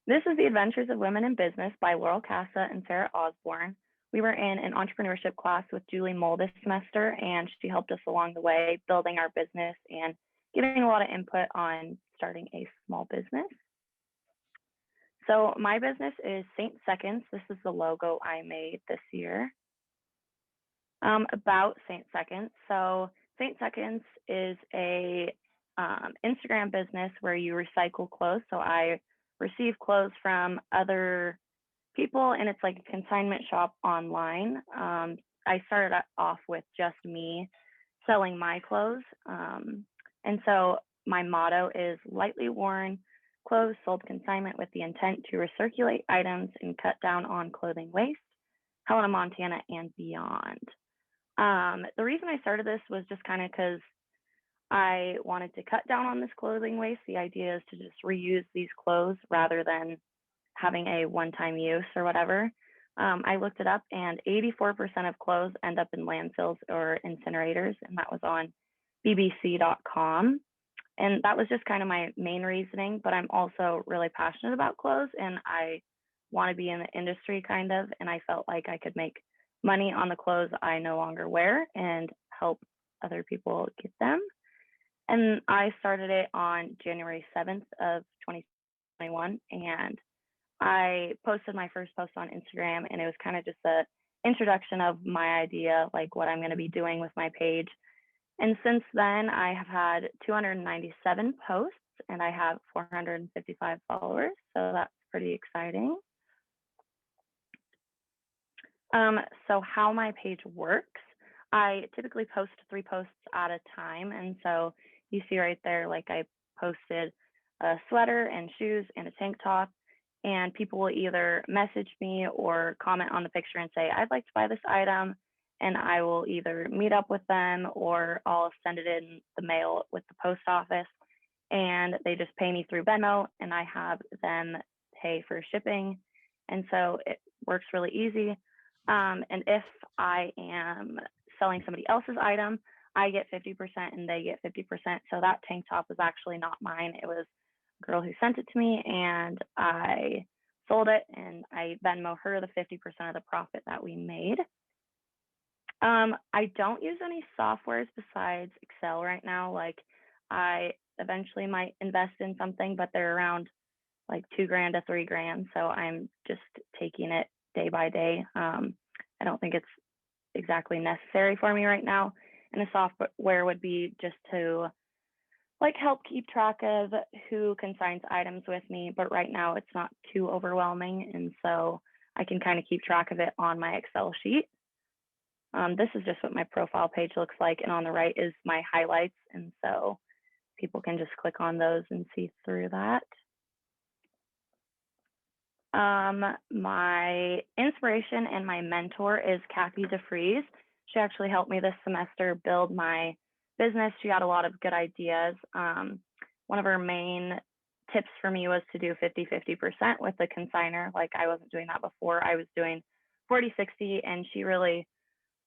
This is The Adventures of Women in Business by Laurel, Kassa, and Sarah Osborn. We were in an entrepreneurship class with Mull this semester, and she helped us along the way building our business and giving a lot of input on starting a small business. So my business is St. Seconds. This is the logo I made this year. About St. Seconds. So St. Seconds is a Instagram business where you recycle clothes. So I receive clothes from other people, and it's like a consignment shop online. I started off with just me selling my clothes. And so my motto is lightly worn clothes sold consignment with the intent to recirculate items and cut down on clothing waste, Helena, Montana, and beyond. The reason I started this was just kind of because I wanted to cut down on this clothing waste. The idea is to just reuse these clothes rather than having a one-time use or whatever. I looked it up, and 84% of clothes end up in landfills or incinerators, and that was on bbc.com. And that was just kind of my main reasoning, but I'm also really passionate about clothes, and I want to be in the industry kind of, and I felt like I could make money on the clothes I no longer wear and help other people get them. And I started it on January 7th of 2021, and I posted my first post on Instagram, and it was kind of just an introduction of my idea, like what I'm going to be doing with my page. And since then, I have had 297 posts, and I have 455 followers, so that's pretty exciting. So how my page works, I typically post 3 posts at a time, and so you see right there, like I posted a sweater and shoes and a tank top, and people will either message me or comment on the picture and say, I'd like to buy this item, and I will either meet up with them or I'll send it in the mail with the post office, and they just pay me through Venmo, and I have them pay for shipping, and so it works really easy. And if I am selling somebody else's item, I get 50% and they get 50%. So that tank top was actually not mine. It was a girl who sent it to me, and I sold it, and I Venmo her the 50% of the profit that we made. I don't use any softwares besides Excel right now. Like, I eventually might invest in something, but they're around like $2,000 to $3,000. So I'm just taking it day by day. I don't think it's exactly necessary for me right now. And a software would be just to like help keep track of who consigns items with me. But right now it's not too overwhelming. And so I can kind of keep track of it on my Excel sheet. This is just what my profile page looks like. And on the right is my highlights. And so people can just click on those and see through that. My inspiration and my mentor is Kathy DeFries. She actually helped me this semester build my business. She had a lot of good ideas. One of her main tips for me was to do 50-50% with the consigner. Like, I wasn't doing that before. I was doing 40-60, and she really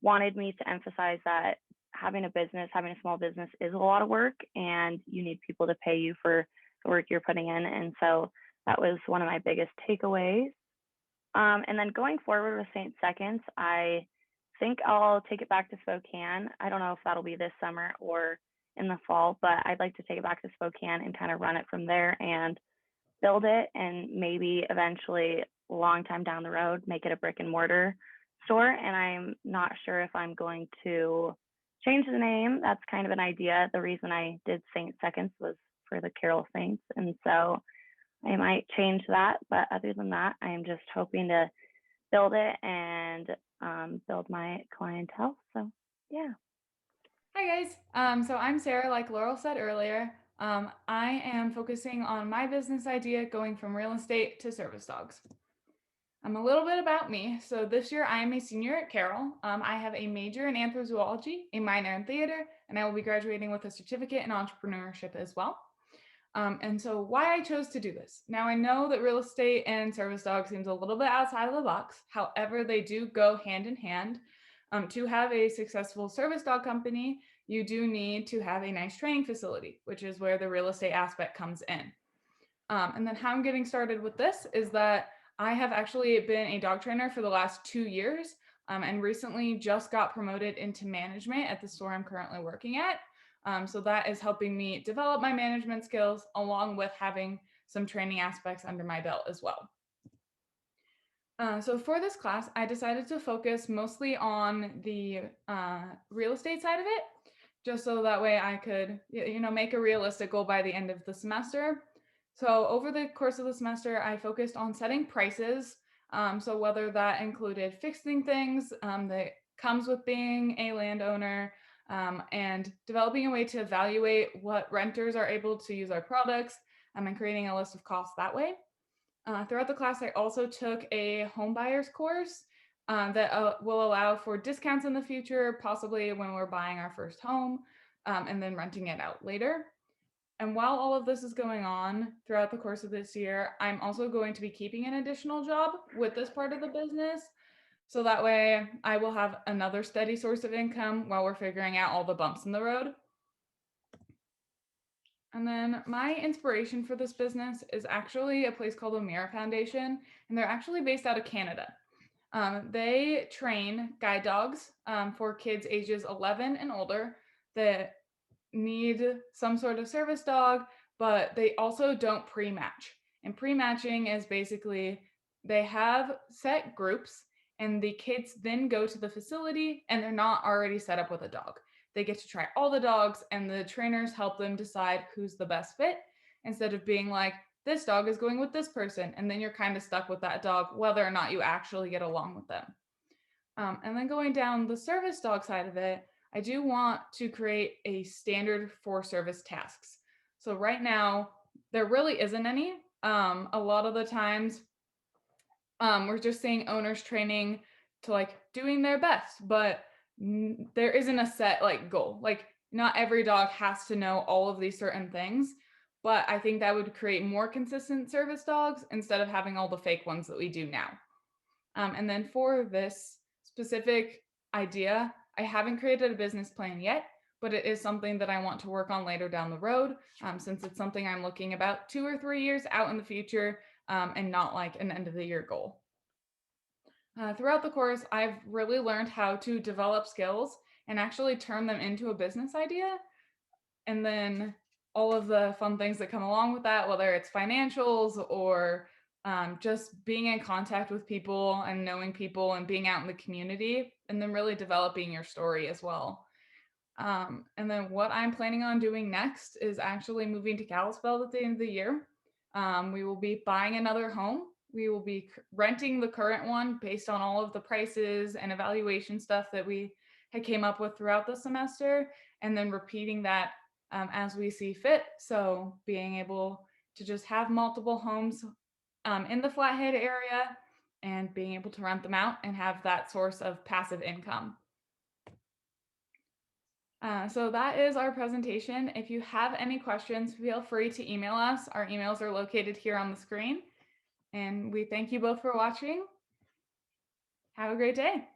wanted me to emphasize that having a business, having a small business is a lot of work, and you need people to pay you for the work you're putting in. And so that was one of my biggest takeaways. And then going forward with St. Seconds, I think I'll take it back to Spokane. I don't know if that'll be this summer or in the fall, but I'd like to take it back to Spokane and kind of run it from there and build it, and maybe eventually, a long time down the road, make it a brick and mortar store. And I'm not sure if I'm going to change the name. That's kind of an idea. The reason I did St. Seconds was for the Carroll Saints, and so I might change that, but other than that, I am just hoping to build it and build my clientele. So, yeah. Hi guys. So I'm Sarah, like Laurel said earlier. I am focusing on my business idea going from real estate to service dogs. A little bit about me. So this year I am a senior at Carroll. I have a major in anthrozoology, a minor in theater, and I will be graduating with a certificate in entrepreneurship as well. And so why I chose to do this. Now I know that real estate and service dog seems a little bit outside of the box. However, they do go hand in hand. To have a successful service dog company, you do need to have a nice training facility, which is where the real estate aspect comes in. And then how I'm getting started with this is that I have actually been a dog trainer for the last 2 years, and recently just got promoted into management at the store I'm currently working at. So that is helping me develop my management skills along with having some training aspects under my belt as well. So for this class, I decided to focus mostly on the real estate side of it, just so that way I could, make a realistic goal by the end of the semester. So over the course of the semester, I focused on setting prices. So whether that included fixing things that comes with being a landowner, and developing a way to evaluate what renters are able to use our products, and creating a list of costs that way. Throughout the class, I also took a home buyers course that will allow for discounts in the future, possibly when we're buying our first home, and then renting it out later. And while all of this is going on throughout the course of this year, I'm also going to be keeping an additional job with this part of the business. So that way I will have another steady source of income while we're figuring out all the bumps in the road. And then my inspiration for this business is actually a place called the Mira Foundation, and they're actually based out of Canada. They train guide dogs for kids ages 11 and older that need some sort of service dog, but they also don't pre-match. And pre-matching is basically they have set groups and the kids then go to the facility and they're not already set up with a dog. They get to try all the dogs and the trainers help them decide who's the best fit instead of being like, this dog is going with this person. And then you're kind of stuck with that dog, whether or not you actually get along with them. And then going down the service dog side of it, I do want to create a standard for service tasks. So right now, there really isn't any. A lot of the times, we're just seeing owners training to like doing their best, but there isn't a set like goal. Like not every dog has to know all of these certain things, but I think that would create more consistent service dogs instead of having all the fake ones that we do now. And then for this specific idea, I haven't created a business plan yet, but it is something that I want to work on later down the road, since it's something I'm looking about 2 or 3 years out in the future, and not like an end of the year goal. Throughout the course, I've really learned how to develop skills and actually turn them into a business idea. And then all of the fun things that come along with that, whether it's financials or just being in contact with people and knowing people and being out in the community, and then really developing your story as well. And then what I'm planning on doing next is actually moving to Kalispell at the end of the year. We will be buying another home. We will be renting the current one based on all of the prices and evaluation stuff that we had came up with throughout the semester, and then repeating that as we see fit. So being able to just have multiple homes in the Flathead area and being able to rent them out and have that source of passive income. So that is our presentation. If you have any questions, feel free to email us. Our emails are located here on the screen. And we thank you both for watching. Have a great day.